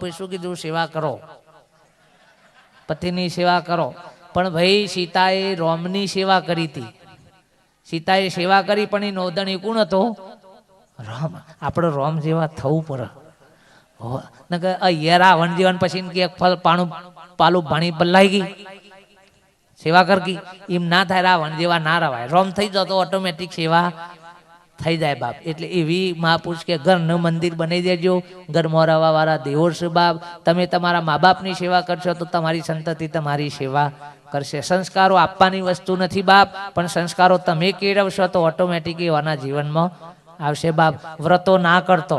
બાપુએ શું કીધું? સેવા કરો, પતિની સેવા કરો. પણ ભાઈ સીતાએ રોમની સેવા કરી હતી. સીતાએ સેવા કરી પણ એ નોંધણી કોણ હતો? રામ. આપણે રોમ જેવા થવું પડે. રાવણ જીવન પછી કે ફલ પાણું પાલું ભાણી બદલાઈ ગઈ, સેવા કર ગઈ, એમ ના થાય. રાવણ જેવા ના રવાય. રોમ થઈ જતો ઓટોમેટિક સેવા થઈ જાય બાપ. એટલે એવી મહાપુરુષ કે ઘરનું મંદિર બનાવી દેજો. ઘરમાં રહેવા વાળા દેવો છે બાપ. તમે તમારા મા બાપની સેવા કરશો તો તમારી સંતતિ તમારી સેવા કરશે. સંસ્કારો આપવાની વસ્તુ નથી બાપ, પણ સંસ્કારો તમે કેળવશો તો ઓટોમેટિક એવાના જીવનમાં આવશે બાપ. વ્રતો ના કરતો.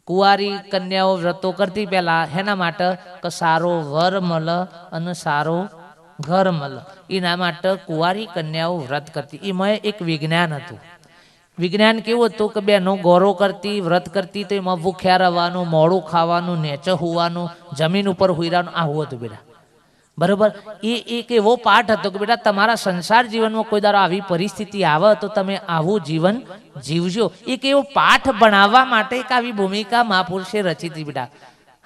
કુંવારી કન્યાઓ વ્રતો કરતી પહેલા એના માટે કે સારો વર મળે અને સારો ઘર મળે, એના માટે કુંવારી કન્યાઓ વ્રત કરતી. એમાં એક વિજ્ઞાન હતું. વિજ્ઞાન કેવું હતું કે બેનો ગૌરવ કરતી, વ્રત કરતી તો એમાં ભૂખ્યા રહેવાનું, મોડું ખાવાનું, નેચે હોવાનું, જમીન ઉપર હુઈરાનું, આવું હતું બેટા. બરોબર. એ એક એવો પાઠ હતો કે બેટા તમારા સંસાર જીવનમાં કોઈ દાડો આવી પરિસ્થિતિ આવે તો તમે આવું જીવન જીવજો. એક એવો પાઠ ભણાવવા માટે એક આવી ભૂમિકા મહાપુરુષે રચી હતી બેટા.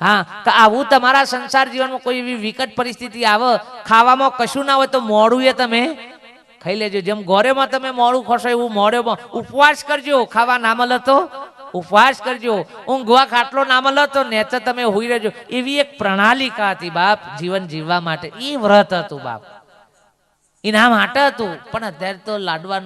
હા, કે આવું તમારા સંસાર જીવનમાં કોઈ એવી વિકટ પરિસ્થિતિ આવે, ખાવામાં કશું ના હોય તો મોડું એ તમે ખાઈ લેજો. જેમ ગોરેમાં તમે મોડું ખોશો એવું મોડેમાં ઉપવાસ કરજો. ખાવા ના મળે તો ઉપવાસ કરજો. ઊંઘવા ખાટલો ના મળે તો નેચે તમે હોઈ રહેજો. એવી એક પ્રણાલિકા હતી બાપ જીવન જીવવા માટે. એ વ્રત હતું બાપ, એના માટે હતું. પણ અત્યારે તો લાડવા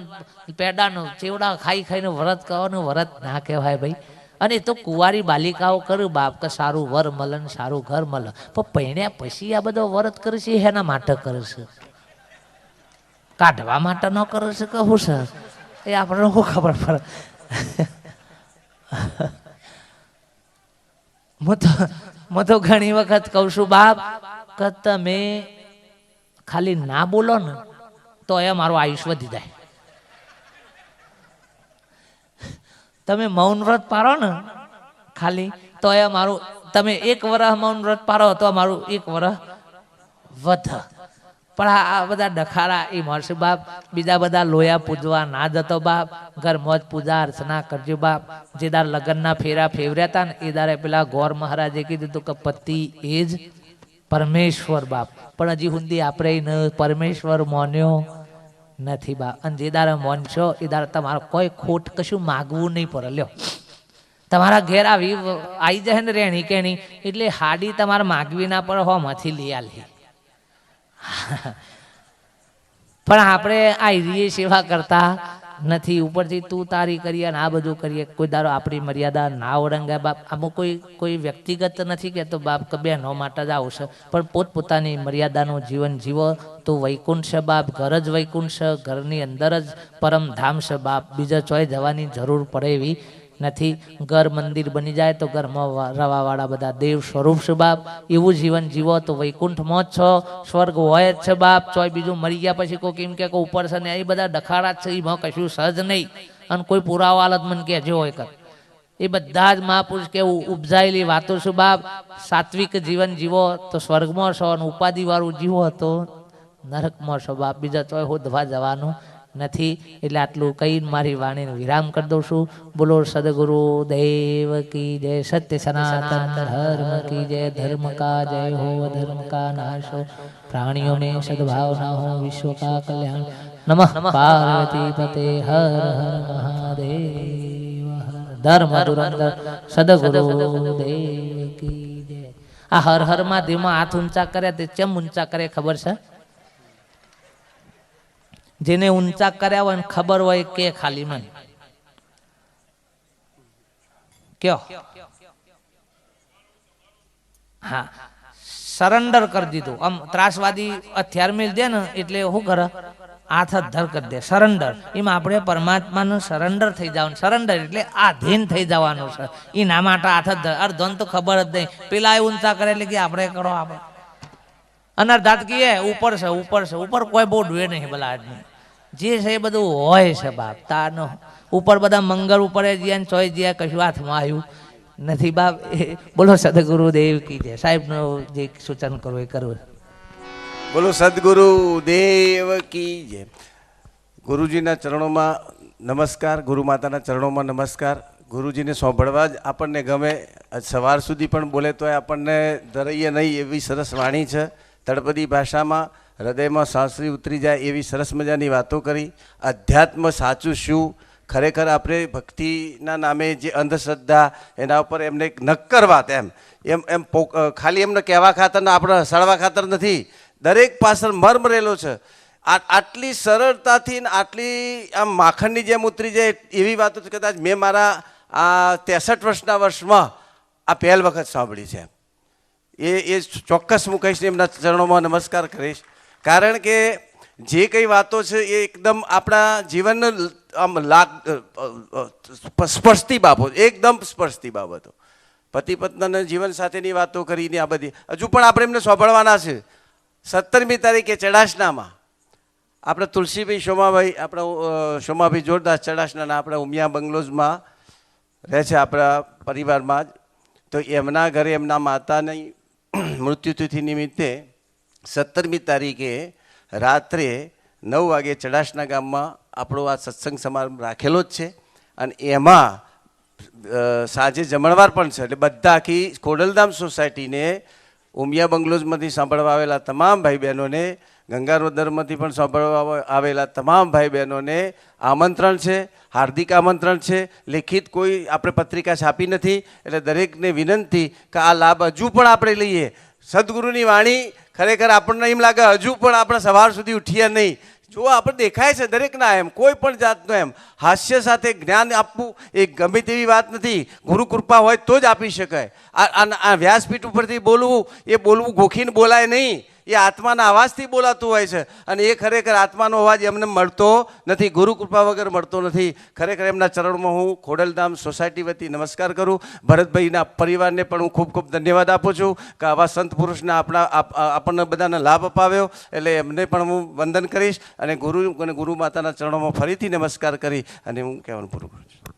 પેડાનું ચેવડા ખાઈ ખાઈને વ્રત કરવાનું વ્રત ના કહેવાય ભાઈ. અને તો કુંવારી બાલિકાઓ કર્યું બાપ કે સારું વર મળે ને સારું ઘર મળે. પણ પૈણ્યા પછી આ બધો વ્રત કરે છે એના માટે કરે છે, કાઢવા માટે ન કરે છે કે હું છે એ આપણને શું ખબર પડે. હું તો ઘણી વખત કહું છું બાપ કે તમે ખાલી ના બોલો ને તો એ મારું આયુષ્ય વધી જાય. તમે મૌન વ્રત પાડો ને ખાલી તો એ મારું, તમે 1 વર્ષ મૌન વ્રત પાડો તો મારું 1 વર્ષ વધ. પણ આ બધા ડખારા એ મળશે બાપ. બીજા બધા લોયા પૂજવા ના જતો બાપ. ઘરમાં જ પૂજા અર્ચના કરજો બાપ. જે દાર લગ્નના ફેરા ફેવર્યા હતા ને એ દારે પેલા ગોર મહારાજે કીધું હતું કે પતિ એ જ પરમેશ્વર બાપ. પણ હજી સુધી આપણે પરમેશ્વર માન્યો નથી બાપ. અને જે દારે માનશો એ દારે તમારે કોઈ ખોટ કશું માગવું નહીં પડે. લ્યો તમારા ઘેર આવી જાય ને રેણી કેણી એટલે હાડી તમારે માગવી ના પડે, હોમાંથી લઈ આલી. પણ આપણે આ હિરીએ સેવા કરતા નથી. ઉપરથી તું તારી કરીએ અને આ બધું કરીએ. કોઈ દારો આપણી મર્યાદા ના ઓળંગાય બાપ. આમાં કોઈ વ્યક્તિગત નથી કહેતો બાપ કે બહેનો માટે જ આવશે, પણ પોતપોતાની મર્યાદાનું જીવન જીવો તો વૈકુંઠ છે બાપ. ઘર જ વૈકુંઠ છે, ઘરની અંદર જ પરમધામ છે બાપ. બીજા ચોય જવાની જરૂર પડે એવી નથી. ઘર મંદિર બની જાય તો ઘરમાં રવાવાળા બધા દેવ સ્વરૂપ છે બાપ. એવું જીવન જીવો તો વૈકુંઠમાં જ છો, સ્વર્ગ હોય જ છે બાપ. ચોય બીજું મરી ગયા પછી કોઈ કેમ કે ઉપર છે ને એ બધા ડખાડા જ છે, એમાં કશું સહજ નહીં. અને કોઈ પુરાવા હાલત મને કહેજો હોય કર એ બધા જ મહાપુરુષ કેવું ઉપજાયેલી વાતો છે બાપ. સાત્વિક જીવન જીવો તો સ્વર્ગમાં છો, અને ઉપાધિ વાળું જીવો તો નરકમાં છો બાપ. બીજા ચોય હોદવા જવાનું નથી. એટલે આટલું કહીને મારી વાણીને વિરામ કરી દઉં છું. બોલો સદગુરુ દેવ કી જય. સત્ય સનાતન ધર્મ કી જય. ધર્મ કા જય હો, ધર્મ કા નાશ हो, प्राणियों में सद्भावना हो, विश्व का कल्याण. नमः पार्वती पते हर हर महादेव. धर्म धुरंधर सदगुरु देव की जय. આ હર હર મહાદેવમાં હાથ ઊંચા કર્યા તે ચમ ઊંચા કરે ખબર છે? જેને ઊંચા કર્યા હોય ખબર હોય કે ખાલી મને કયો હા સરેન્ડર કરી દીધું. આમ ત્રાસવાદી હથિયાર મેળ દે ને એટલે શું કરે? હાથ ધર કરી દે, સરેન્ડર. એમાં આપણે પરમાત્માનું સરેન્ડર થઈ જવાનું. સરેન્ડર એટલે આધીન થઈ જવાનું છે. એના માટે હાથ ધર. અર્ધન તો ખબર જ નહીં. પેલા એ ઊંચા કરે એટલે કે આપણે કરો આપણે. અનર્ધાત કીએ ઉપર છે, ઉપર છે, ઉપર કોઈ બહુ ડુએ નહીં ભલા આદમી. જે છે એ બધું હોય છે બાપ. તાનો ઉપર બધા મંગળ ઉપર જ્યાં ચોય જ્યાં કશું હાથમાં આવ્યું નથી બાપ. બોલો સદગુરુ દેવ કી જય. સાહેબનું જે સૂચન કરવું એ કરવું. બોલો સદગુરુ દેવ કી જય. ગુરુજીના ચરણોમાં નમસ્કાર, ગુરુ માતાના ચરણોમાં નમસ્કાર. ગુરુજીને સાંભળવા જ આપણને ગમે. સવાર સુધી પણ બોલે તોય આપણને ધરૈયે નહીં એવી સરસ વાણી છે. તળપદી ભાષામાં હૃદયમાં સાંસરી ઉતરી જાય એવી સરસ મજાની વાતો કરી. અધ્યાત્મ સાચું શું, ખરેખર આપણે ભક્તિના નામે જે અંધશ્રદ્ધા એના ઉપર એમને એક નક્કર વાત એમ એમ એમ ખાલી એમને કહેવા ખાતર ને આપણે હસાડવા ખાતર નથી. દરેક પાછળ મર્મ રહેલો છે. આટલી સરળતાથી ને આટલી આમ માખણની જેમ ઉતરી જાય એવી વાતો કદાચ મેં મારા આ 63 વર્ષના વર્ષમાં આ પહેલ વખત સાંભળી છે. એ ચોક્કસ હું કહીશ ને એમના ચરણોમાં નમસ્કાર કરીશ. કારણ કે જે કંઈ વાતો છે એ એકદમ આપણા જીવનને આમ સ્પર્શતી બાબતો, એકદમ સ્પર્શતી બાબતો. પતિ પત્નીના જીવન સાથેની વાતો કરીને આ બધી હજુ પણ આપણે એમને સાંભળવાના છે. 17મી તારીખે ચડાસનામાં આપણે તુલસીભાઈ સોમાભાઈ, આપણા સોમાભાઈ જોરદાસ ચડાસનાના આપણા ઉમિયા બંગલોઝમાં રહે છે આપણા પરિવારમાં જ. તો એમના ઘરે એમના માતાની મૃત્યુતિથિ નિમિત્તે 17મી તારીખે રાત્રે 9 વાગે ચડાસના ગામમાં આપણો આ સત્સંગ સમારંભ રાખેલો જ છે. અને એમાં સાંજે જમણવાર પણ છે. એટલે બધા આખી ખોડલધામ સોસાયટીને, ઉમિયા બંગલોઝમાંથી સાંભળવા આવેલા તમામ ભાઈ બહેનોને, ગંગારોદરમાંથી પણ સાંભળવા આવેલા તમામ ભાઈ બહેનોને આમંત્રણ છે, હાર્દિક આમંત્રણ છે. લેખિત કોઈ આપણે પત્રિકા છાપી નથી. એટલે દરેકને વિનંતી કે આ લાભ હજુ પણ આપણે લઈએ. સદગુરુની વાણી ખરેખર આપણને એમ લાગે હજુ પણ આપણે સવાર સુધી ઉઠીએ નહીં. જો આપણે દેખાય છે દરેકના એમ કોઈ પણ જાતનો એમ હાસ્ય સાથે જ્ઞાન આપવું એ ગમે તેવી વાત નથી. ગુરુ કૃપા હોય તો જ આપી શકાય. આ વ્યાસપીઠ ઉપરથી બોલવું એ બોલવું ગોખીને બોલાય નહીં. એ આત્માના અવાજથી બોલાતું હોય છે. અને એ ખરેખર આત્માનો અવાજ એમને મળતો નથી, ગુરુ કૃપા વગર મળતો નથી. ખરેખર એમના ચરણમાં હું ખોડલધામ સોસાયટી વતી નમસ્કાર કરું. ભરતભાઈના પરિવારને પણ હું ખૂબ ખૂબ ધન્યવાદ આપું છું કે આવા સંત પુરુષને આપણને બધાને લાભ અપાવ્યો. એટલે એમને પણ હું વંદન કરીશ અને ગુરુ માતાના ચરણોમાં ફરીથી નમસ્કાર કરી અને હું કહેવાનું પૂરું કરું છું.